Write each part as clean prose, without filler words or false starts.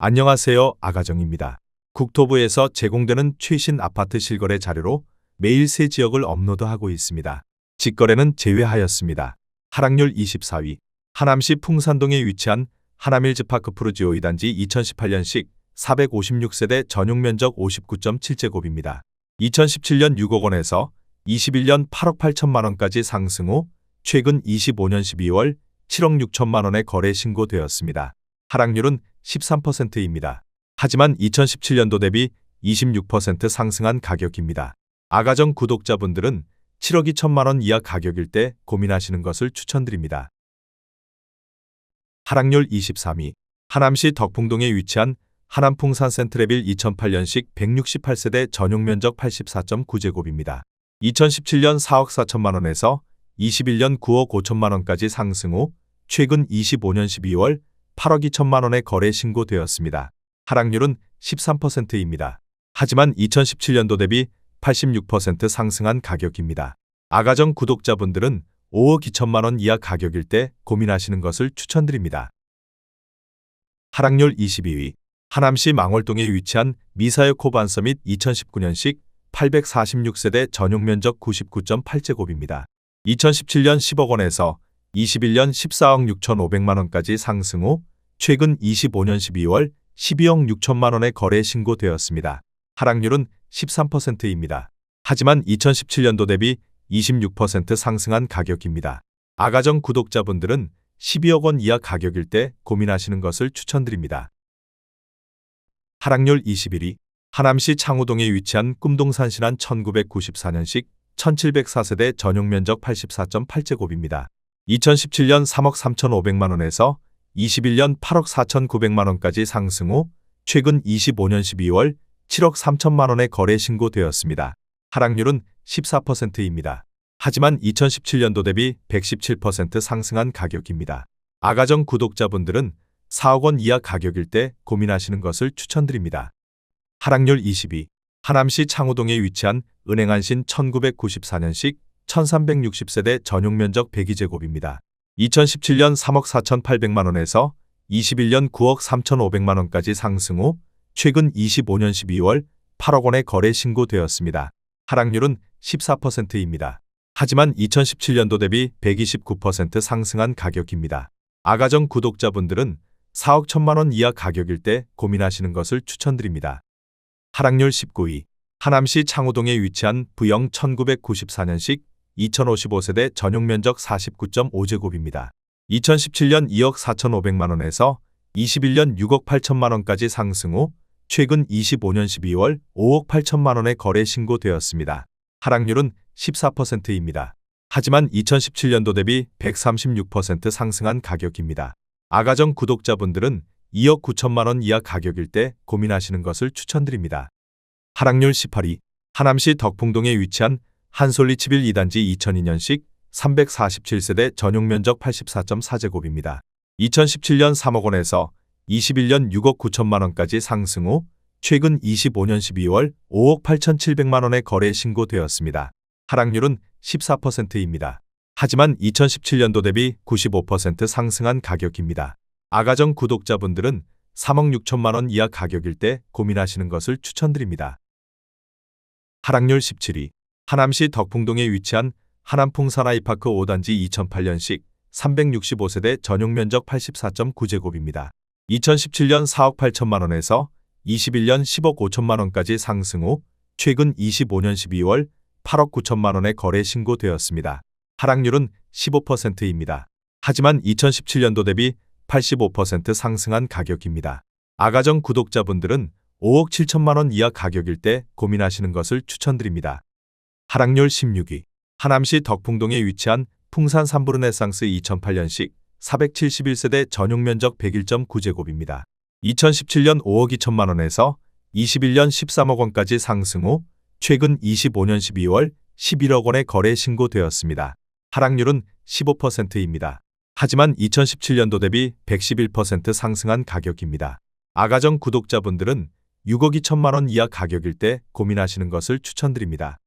안녕하세요. 아가정입니다. 국토부에서 제공되는 최신 아파트 실거래 자료로 매일 새 지역을 업로드하고 있습니다. 직거래는 제외하였습니다. 하락률 24위. 하남시 풍산동에 위치한 하남힐즈파크 푸르지오 2단지 2018년식 456세대 전용 면적 59.7제곱입니다. 2017년 6억 원에서 21년 8억 8천만 원까지 상승 후 최근 25년 12월 7억 6천만 원에 거래 신고되었습니다. 하락률은 13%입니다. 하지만 2017년도 대비 26% 상승한 가격입니다. 아가정 구독자분들은 7억 2천만 원 이하 가격일 때 고민하시는 것을 추천드립니다. 하락률 23위. 하남시 덕풍동에 위치한 하남풍산 센트레빌 2008년식 168세대 전용 면적 84.9제곱입니다. 2017년 4억 4천만 원에서 21년 9억 5천만 원까지 상승 후 최근 25년 12월 8억 2천만 원에 거래 신고되었습니다. 하락률은 13%입니다. 하지만 2017년도 대비 86% 상승한 가격입니다. 아가정 구독자분들은 5억 2천만 원 이하 가격일 때 고민하시는 것을 추천드립니다. 하락률 22위. 하남시 망월동에 위치한 미사여 코반서밋 2019년식 846세대 전용 면적 99.8제곱입니다. 2017년 10억 원에서 21년 14억 6천5백만 원까지 상승 후 최근 25년 12월 12억 6천만 원에 거래 신고되었습니다. 하락률은 13%입니다. 하지만 2017년도 대비 26% 상승한 가격입니다. 아가정 구독자분들은 12억 원 이하 가격일 때 고민하시는 것을 추천드립니다. 하락률 21위. 하남시 창우동에 위치한 꿈동산 신안 1994년식 1704세대 전용 면적 84.8제곱입니다. 2017년 3억 3천5백만 원에서 21년 8억 4천9백만 원까지 상승 후 최근 25년 12월 7억 3천만 원에 거래 신고되었습니다. 하락률은 14%입니다. 하지만 2017년도 대비 117% 상승한 가격입니다. 아가정 구독자분들은 4억 원 이하 가격일 때 고민하시는 것을 추천드립니다. 하락률 20위. 하남시 창우동에 위치한 은행안신 1994년식 1360세대 전용 면적 102제곱입니다. 2017년 3억 4천8백만 원에서 21년 9억 3천5백만 원까지 상승 후 최근 25년 12월 8억 원에 거래 신고되었습니다. 하락률은 14%입니다. 하지만 2017년도 대비 129% 상승한 가격입니다. 아가정 구독자분들은 4억 1천만 원 이하 가격일 때 고민하시는 것을 추천드립니다. 하락률 19위. 하남시 창우동에 위치한 부영 1994년식 2055세대 전용 면적 49.5제곱입니다. 2017년 2억 4천5백만 원에서 21년 6억 8천만 원까지 상승 후 최근 25년 12월 5억 8천만 원에 거래 신고되었습니다. 하락률은 14%입니다. 하지만 2017년도 대비 136% 상승한 가격입니다. 아가정 구독자분들은 2억 9천만 원 이하 가격일 때 고민하시는 것을 추천드립니다. 하락률 18위. 하남시 덕풍동에 위치한 한솔리치빌 2단지 2002년식 347세대 전용 면적 84.4제곱입니다. 2017년 3억 원에서 21년 6억 9천만 원까지 상승 후 최근 25년 12월 5억 8천7백만 원에 거래 신고되었습니다. 하락률은 14%입니다. 하지만 2017년도 대비 95% 상승한 가격입니다. 아가정 구독자분들은 3억 6천만 원 이하 가격일 때 고민하시는 것을 추천드립니다. 하락률 17위. 하남시 덕풍동에 위치한 하남풍산 아이파크 5단지 2008년식 365세대 전용 면적 84.9제곱입니다. 2017년 4억 8천만 원에서 21년 10억 5천만 원까지 상승 후 최근 25년 12월 8억 9천만 원에 거래 신고되었습니다. 하락률은 15%입니다. 하지만 2017년도 대비 85% 상승한 가격입니다. 아가정 구독자분들은 5억 7천만 원 이하 가격일 때 고민하시는 것을 추천드립니다. 하락률 16위. 하남시 덕풍동에 위치한 풍산 삼부르네상스 2008년식 471세대 전용 면적 101.9제곱입니다. 2017년 5억 2천만 원에서 21년 13억 원까지 상승 후 최근 25년 12월 11억 원에 거래 신고되었습니다. 하락률은 15%입니다. 하지만 2017년도 대비 111% 상승한 가격입니다. 아가정 구독자분들은 6억 2천만 원 이하 가격일 때 고민하시는 것을 추천드립니다.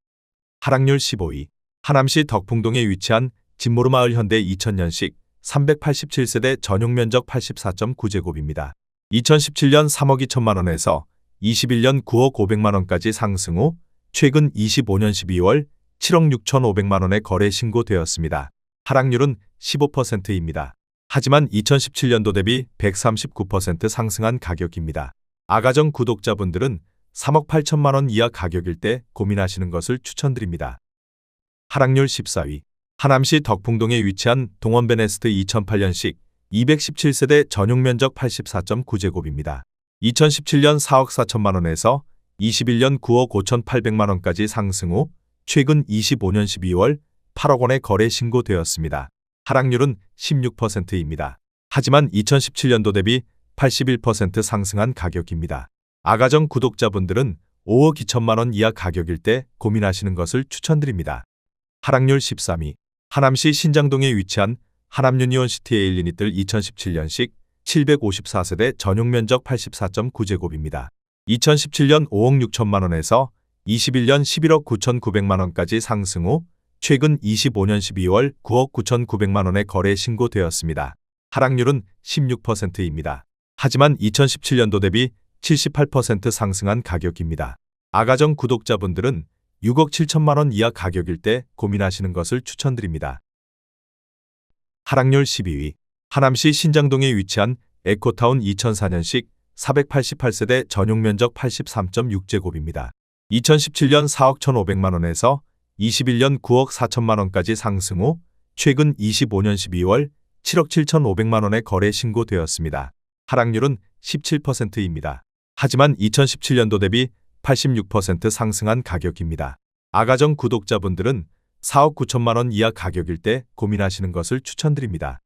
하락률 15위. 하남시 덕풍동에 위치한 진모르마을 현대 2000년식 387세대 전용 면적 84.9제곱입니다. 2017년 3억 2천만 원에서 21년 9억 5백만 원까지 상승 후 최근 25년 12월 7억 6천5백만 원의 거래 신고되었습니다. 하락률은 15%입니다. 하지만 2017년도 대비 139% 상승한 가격입니다. 아가정 구독자분들은 3억 8천만 원 이하 가격일 때 고민하시는 것을 추천드립니다. 하락률 14위. 하남시 덕풍동에 위치한 동원베네스트 2008년식 217세대 전용 면적 84.9제곱입니다. 2017년 4억 4천만 원에서 21년 9억 5천8백만 원까지 상승 후 최근 25년 12월 8억 원에 거래 신고되었습니다. 하락률은 16%입니다. 하지만 2017년도 대비 81% 상승한 가격입니다. 아가정 구독자분들은 5억 2천만 원 이하 가격일 때 고민하시는 것을 추천드립니다. 하락률 13위. 하남시 신장동에 위치한 하남 유니온시티 에일리니뜰 2017년식 754세대 전용 면적 84.9제곱입니다. 2017년 5억 6천만 원에서 21년 11억 9천9백만 원까지 상승 후 최근 25년 12월 9억 9천9백만 원에 거래 신고되었습니다. 하락률은 16%입니다. 하지만 2017년도 대비 78% 상승한 가격입니다. 아가정 구독자분들은 6억 7천만 원 이하 가격일 때 고민하시는 것을 추천드립니다. 하락률 12위. 하남시 신장동에 위치한 에코타운 2004년식 488세대 전용 면적 83.6제곱입니다. 2017년 4억 1,500만 원에서 21년 9억 4천만 원까지 상승 후 최근 25년 12월 7억 7천5백만 원에 거래 신고되었습니다. 하락률은 17%입니다. 하지만 2017년도 대비 86% 상승한 가격입니다. 아가정 구독자분들은 4억 9천만 원 이하 가격일 때 고민하시는 것을 추천드립니다.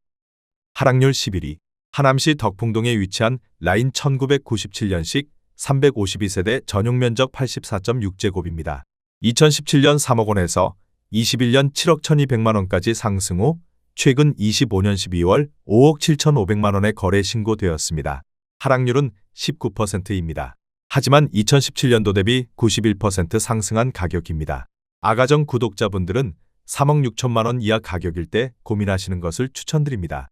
하락률 11위. 하남시 덕풍동에 위치한 라인 1997년식 352세대 전용 면적 84.6제곱입니다. 2017년 3억 원에서 21년 7억 1200만 원까지 상승 후 최근 25년 12월 5억 7500만 원에 거래 신고되었습니다. 하락률은 19%입니다. 하지만 2017년도 대비 91% 상승한 가격입니다. 아가정 구독자분들은 3억 6천만 원 이하 가격일 때 고민하시는 것을 추천드립니다.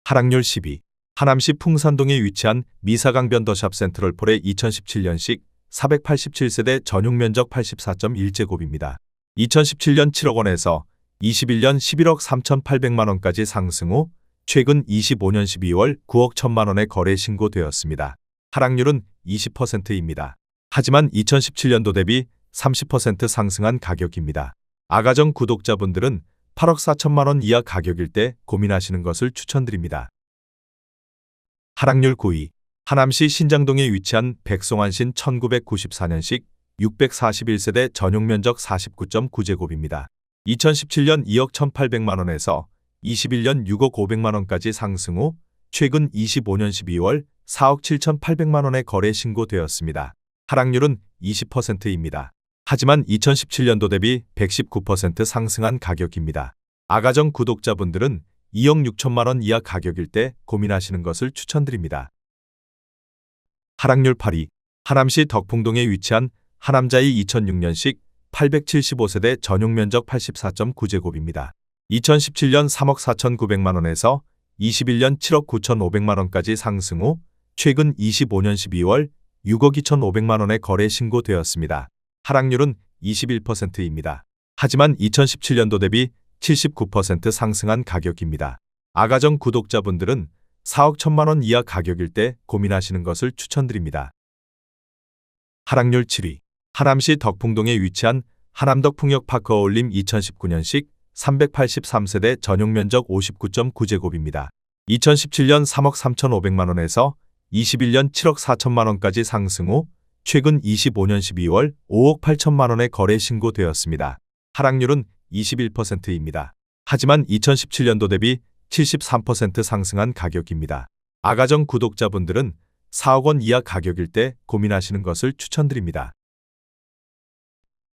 하락률 10위. 하남시 풍산동에 위치한 미사강변 더샵 센트럴폴의 2017년식 487세대 전용 면적 84.1제곱입니다. 2017년 7억 원에서 21년 11억 3천8백만 원까지 상승 후 최근 25년 12월 9억 1천만 원에 거래 신고되었습니다. 하락률은 20%입니다. 하지만 2017년도 대비 30% 상승한 가격입니다. 아가정 구독자분들은 8억 4천만 원 이하 가격일 때 고민하시는 것을 추천드립니다. 하락률 9위. 하남시 신장동에 위치한 백송한신 1994년식 641세대 전용 면적 49.9제곱입니다. 2017년 2억 1,800만 원에서 21년 6억 5백만 원까지 상승 후 최근 25년 12월 4억 7천8백만 원에 거래 신고되었습니다. 하락률은 20%입니다. 하지만 2017년도 대비 119% 상승한 가격입니다. 아가정 구독자분들은 2억 6천만 원 이하 가격일 때 고민하시는 것을 추천드립니다. 하락률 8위. 하남시 덕풍동에 위치한 하남자이 2006년식 875세대 전용 면적 84.9제곱입니다. 2017년 3억 4천9백만 원에서 21년 7억 9천5백만 원까지 상승 후 최근 25년 12월 6억 2천5백만 원에 거래 신고되었습니다. 하락률은 21%입니다. 하지만 2017년도 대비 79% 상승한 가격입니다. 아가정 구독자분들은 4억 1천만 원 이하 가격일 때 고민하시는 것을 추천드립니다. 하락률 7위. 하남시 덕풍동에 위치한 하남덕풍역 파크 어울림 2019년식 383세대 전용 면적 59.9제곱입니다. 2017년 3억 3천5백만 원에서 21년 7억 4천만 원까지 상승 후 최근 25년 12월 5억 8천만 원에 거래 신고되었습니다. 하락률은 21%입니다. 하지만 2017년도 대비 73% 상승한 가격입니다. 아가정 구독자분들은 4억 원 이하 가격일 때 고민하시는 것을 추천드립니다.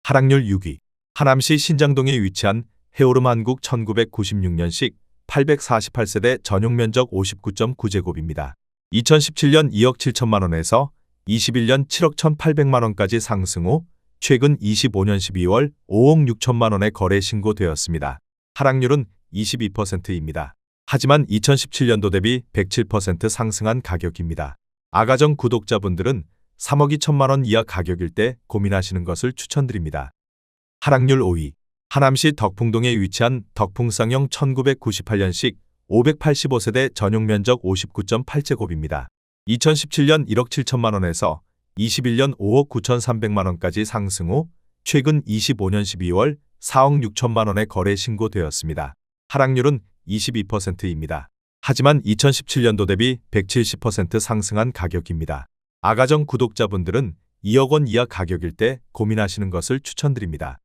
하락률 6위. 하남시 신장동에 위치한 해오름 한국 1996년식 848세대 전용 면적 59.9제곱입니다. 2017년 2억 7천만 원에서 21년 7억 1,800만 원까지 상승 후 최근 25년 12월 5억 6천만 원에 거래 신고되었습니다. 하락률은 22%입니다. 하지만 2017년도 대비 107% 상승한 가격입니다. 아가정 구독자분들은 3억 2천만 원 이하 가격일 때 고민하시는 것을 추천드립니다. 하락률 5위. 하남시 덕풍동에 위치한 덕풍쌍용 1998년식 585세대 전용 면적 59.8제곱입니다. 2017년 1억 7천만 원에서 21년 5억 9천3백만 원까지 상승 후 최근 25년 12월 4억 6천만 원에 거래 신고되었습니다. 하락률은 22%입니다. 하지만 2017년도 대비 170% 상승한 가격입니다. 아가정 구독자분들은 2억 원 이하 가격일 때 고민하시는 것을 추천드립니다.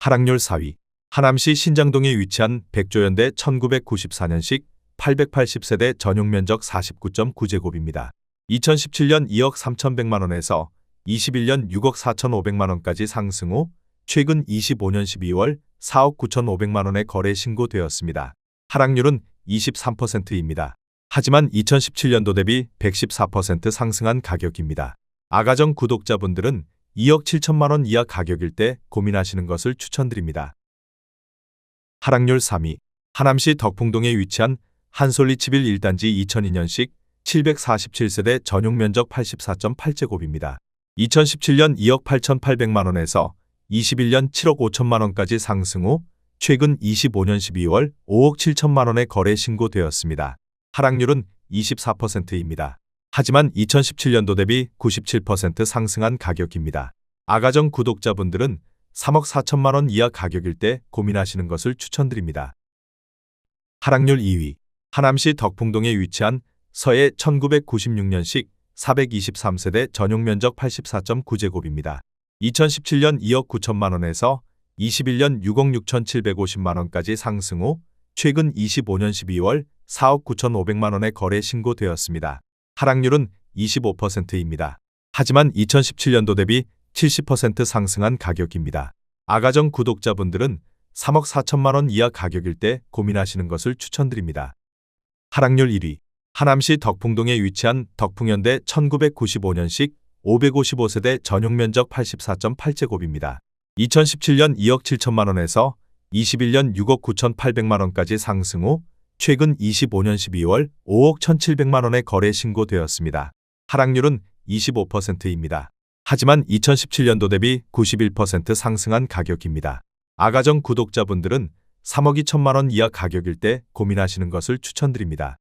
하락률 4위. 하남시 신장동에 위치한 백조현대 1994년식 880세대 전용 면적 49.9제곱입니다. 2017년 2억 3천백만 원에서 21년 6억 4천5백만 원까지 상승 후 최근 25년 12월 4억 9천5백만 원에 거래 신고되었습니다. 하락률은 23%입니다. 하지만 2017년도 대비 114% 상승한 가격입니다. 아가정 구독자분들은 2억 7천만 원 이하 가격일 때 고민하시는 것을 추천드립니다. 하락률 3위. 하남시 덕풍동에 위치한 한솔리치빌 1단지 2002년식 747세대 전용 면적 84.8제곱입니다. 2017년 2억 8천8백만 원에서 21년 7억 5천만 원까지 상승 후 최근 25년 12월 5억 7천만 원에 거래 신고되었습니다. 하락률은 24%입니다. 하지만 2017년도 대비 97% 상승한 가격입니다. 아가정 구독자분들은 3억 4천만 원 이하 가격일 때 고민하시는 것을 추천드립니다. 하락률 2위. 하남시 덕풍동에 위치한 서해 1996년식 423세대 전용 면적 84.9제곱입니다. 2017년 2억 9천만 원에서 21년 6억 6천7백오십만 원까지 상승 후 최근 25년 12월 4억 9천5백만 원에 거래 신고되었습니다. 하락률은 25%입니다. 하지만 2017년도 대비 70% 상승한 가격입니다. 아가정 구독자분들은 3억 4천만 원 이하 가격일 때 고민하시는 것을 추천드립니다. 하락률 1위. 하남시 덕풍동에 위치한 덕풍현대 1995년식 555세대 전용 면적 84.8제곱입니다. 2017년 2억 7천만 원에서 21년 6억 9천8백만 원까지 상승 후 최근 25년 12월 5억 1,700만 원에 거래 신고되었습니다. 하락률은 25%입니다. 하지만 2017년도 대비 91% 상승한 가격입니다. 아가정 구독자분들은 3억 2천만 원 이하 가격일 때 고민하시는 것을 추천드립니다.